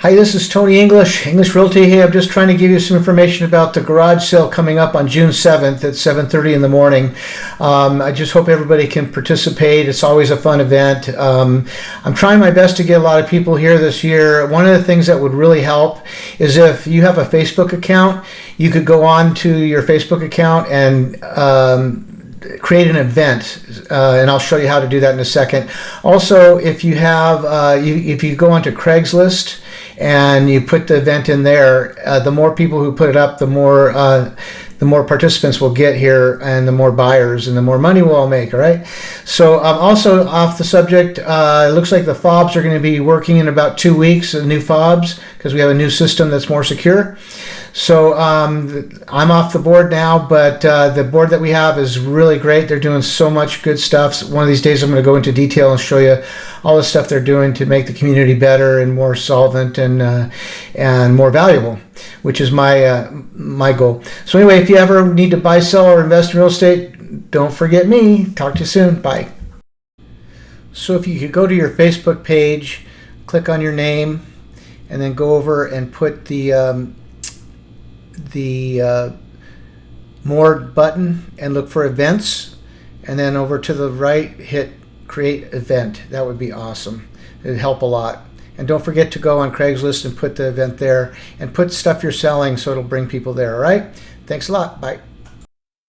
Hi, this is Tony English Realty. Hey, I'm just trying to give you some information about the garage sale coming up on June 7th at 7:30 in the morning. I just hope everybody can participate. It's always a fun event. I'm trying my best to get a lot of people here this year. One of the things that would really help is if you have a Facebook account, you could go on to your Facebook account and create an event, and I'll show you how to do that in a second. Also, if you have, if you go onto Craigslist and you put the event in there, the more people who put it up, the more participants we'll get here, and the more buyers, and the more money we'll all make. All right. So also off the subject, it looks like the fobs are going to be working in about 2 weeks. The new fobs, because we have a new system that's more secure. So I'm off the board now, but the board that we have is really great. They're doing so much good stuff. One of these days I'm going to go into detail and show you all the stuff they're doing to make the community better and more solvent and more valuable, which is my goal. So anyway, if you ever need to buy, sell, or invest in real estate, don't forget me. Talk to you soon. Bye. So if you could go to your Facebook page, click on your name, and then go over and put the more button and look for events, and then over to the right hit create event. That would be awesome. It'd help a lot. And don't forget to go on Craigslist and put the event there and put stuff you're selling so it'll bring people there. All right, thanks a lot. Bye.